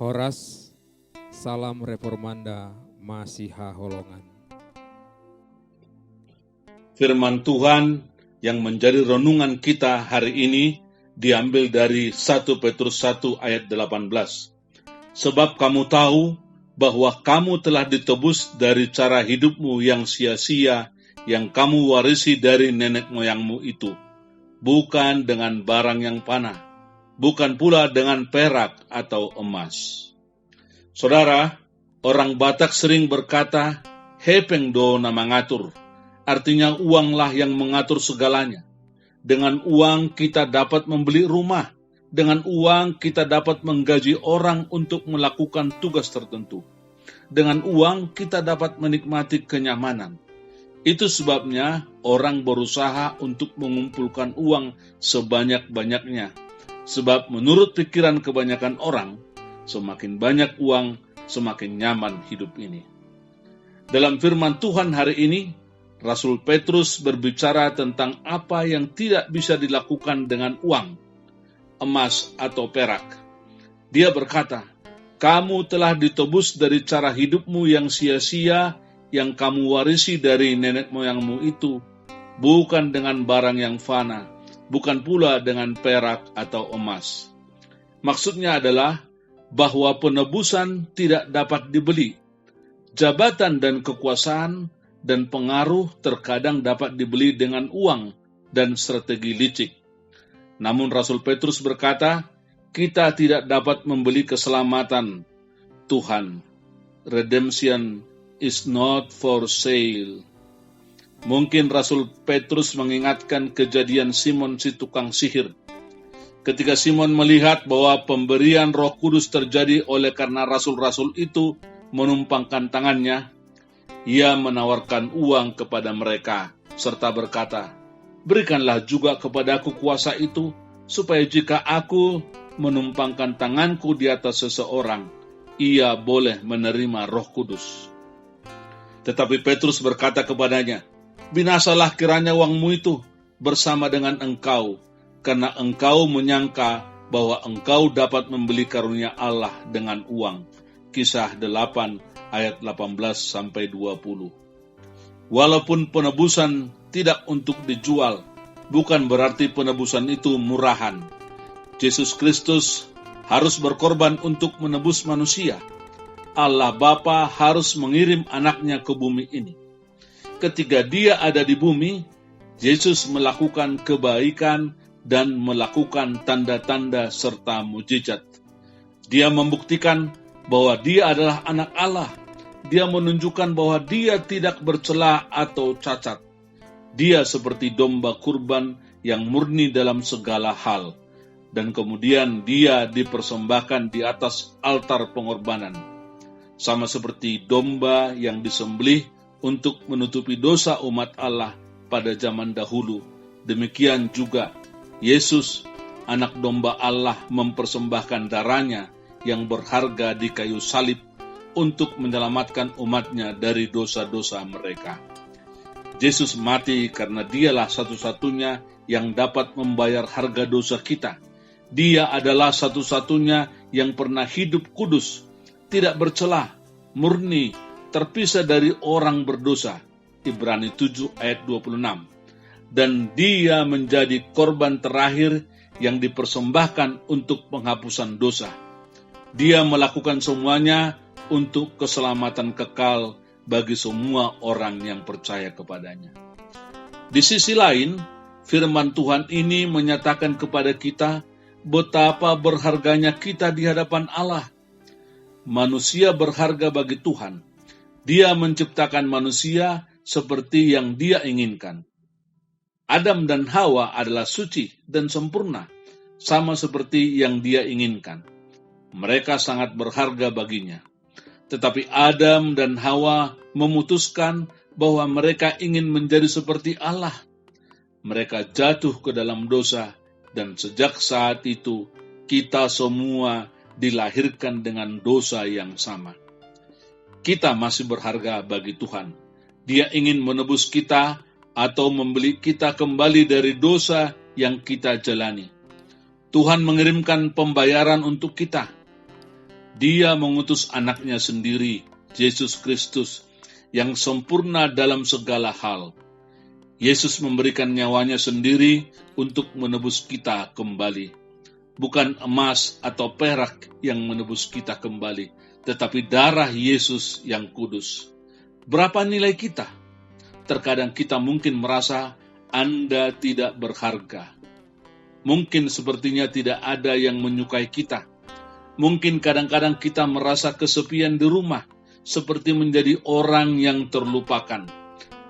Horas, salam reformanda Masiha Holongan. Firman Tuhan yang menjadi renungan kita hari ini diambil dari 1 Petrus 1 ayat 18. Sebab kamu tahu bahwa kamu telah ditebus dari cara hidupmu yang sia-sia yang kamu warisi dari nenek moyangmu itu, bukan dengan barang yang panah, bukan pula dengan perak atau emas. Saudara, orang Batak sering berkata, hepeng do na mangatur, artinya uanglah yang mengatur segalanya. Dengan uang kita dapat membeli rumah, dengan uang kita dapat menggaji orang untuk melakukan tugas tertentu. Dengan uang kita dapat menikmati kenyamanan. Itu sebabnya orang berusaha untuk mengumpulkan uang sebanyak-banyaknya. Sebab menurut pikiran kebanyakan orang, semakin banyak uang, semakin nyaman hidup ini. Dalam firman Tuhan hari ini, Rasul Petrus berbicara tentang apa yang tidak bisa dilakukan dengan uang, emas atau perak. Dia berkata, kamu telah ditebus dari cara hidupmu yang sia-sia, yang kamu warisi dari nenek moyangmu itu, bukan dengan barang yang fana, bukan pula dengan perak atau emas. Maksudnya adalah bahwa penebusan tidak dapat dibeli. Jabatan dan kekuasaan dan pengaruh terkadang dapat dibeli dengan uang dan strategi licik. Namun Rasul Petrus berkata, kita tidak dapat membeli keselamatan Tuhan. Redemption is not for sale. Mungkin Rasul Petrus mengingatkan kejadian Simon si tukang sihir. Ketika Simon melihat bahwa pemberian Roh Kudus terjadi oleh karena rasul-rasul itu menumpangkan tangannya, ia menawarkan uang kepada mereka serta berkata, berikanlah juga kepadaku kuasa itu, supaya jika aku menumpangkan tanganku di atas seseorang, ia boleh menerima Roh Kudus. Tetapi Petrus berkata kepadanya, binasalah kiranya uangmu itu bersama dengan engkau, karena engkau menyangka bahwa engkau dapat membeli karunia Allah dengan uang. Kisah 8 ayat 18-20. Walaupun penebusan tidak untuk dijual, bukan berarti penebusan itu murahan. Yesus Kristus harus berkorban untuk menebus manusia. Allah Bapa harus mengirim anaknya ke bumi ini. Ketika dia ada di bumi, Yesus melakukan kebaikan dan melakukan tanda-tanda serta mujizat. Dia membuktikan bahwa dia adalah anak Allah. Dia menunjukkan bahwa dia tidak bercela atau cacat. Dia seperti domba kurban yang murni dalam segala hal. Dan kemudian dia dipersembahkan di atas altar pengorbanan. Sama seperti domba yang disembelih untuk menutupi dosa umat Allah pada zaman dahulu. Demikian juga Yesus, anak domba Allah, mempersembahkan darahnya yang berharga di kayu salib untuk menyelamatkan umatnya dari dosa-dosa mereka. Yesus mati karena dialah satu-satunya yang dapat membayar harga dosa kita. Dia adalah satu-satunya yang pernah hidup kudus, tidak bercela, murni, terpisah dari orang berdosa. Ibrani 7 ayat 26. Dan dia menjadi korban terakhir yang dipersembahkan untuk penghapusan dosa. Dia melakukan semuanya untuk keselamatan kekal bagi semua orang yang percaya kepadanya. Di sisi lain, firman Tuhan ini menyatakan kepada kita betapa berharganya kita di hadapan Allah. Manusia berharga bagi Tuhan. Dia menciptakan manusia seperti yang Dia inginkan. Adam dan Hawa adalah suci dan sempurna, sama seperti yang Dia inginkan. Mereka sangat berharga baginya. Tetapi Adam dan Hawa memutuskan bahwa mereka ingin menjadi seperti Allah. Mereka jatuh ke dalam dosa, dan sejak saat itu kita semua dilahirkan dengan dosa yang sama. Kita masih berharga bagi Tuhan. Dia ingin menebus kita atau membeli kita kembali dari dosa yang kita jalani. Tuhan mengirimkan pembayaran untuk kita. Dia mengutus anaknya sendiri, Yesus Kristus, yang sempurna dalam segala hal. Yesus memberikan nyawanya sendiri untuk menebus kita kembali. Bukan emas atau perak yang menebus kita kembali, tetapi darah Yesus yang kudus. Berapa nilai kita? Terkadang kita mungkin merasa Anda tidak berharga. Mungkin sepertinya tidak ada yang menyukai kita. Mungkin kadang-kadang kita merasa kesepian di rumah, seperti menjadi orang yang terlupakan.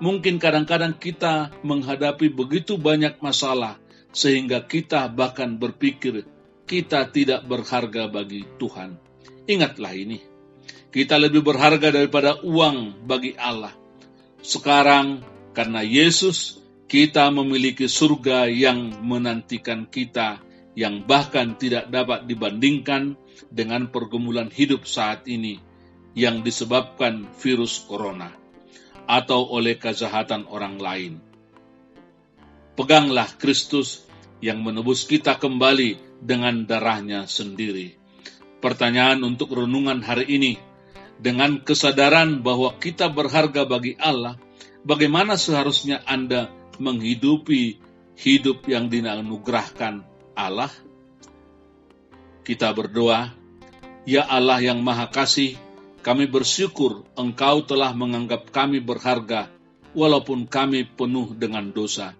Mungkin kadang-kadang kita menghadapi begitu banyak masalah, sehingga kita bahkan berpikir kita tidak berharga bagi Tuhan. Ingatlah ini, kita lebih berharga daripada uang bagi Allah. Sekarang, karena Yesus, kita memiliki surga yang menantikan kita, yang bahkan tidak dapat dibandingkan dengan pergumulan hidup saat ini yang disebabkan virus corona atau oleh kejahatan orang lain. Peganglah Kristus yang menebus kita kembali dengan darahnya sendiri. Pertanyaan untuk renungan hari ini, dengan kesadaran bahwa kita berharga bagi Allah, bagaimana seharusnya Anda menghidupi hidup yang dianugerahkan Allah? Kita berdoa. Ya Allah yang Maha Kasih, kami bersyukur Engkau telah menganggap kami berharga walaupun kami penuh dengan dosa.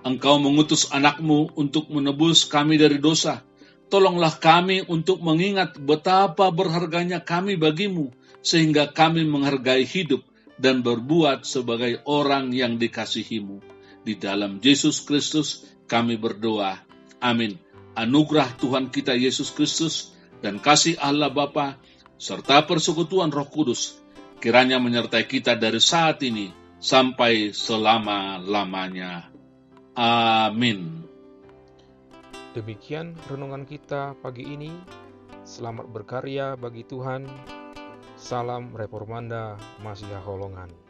Engkau mengutus anak-Mu untuk menebus kami dari dosa. Tolonglah kami untuk mengingat betapa berharganya kami bagimu, sehingga kami menghargai hidup dan berbuat sebagai orang yang dikasihi-Mu. Di dalam Yesus Kristus kami berdoa. Amin. Anugerah Tuhan kita Yesus Kristus dan kasih Allah Bapa serta persekutuan Roh Kudus kiranya menyertai kita dari saat ini sampai selama-lamanya. Amin. Demikian renungan kita pagi ini. Selamat berkarya bagi Tuhan. Salam Reformanda Masiha Holongan.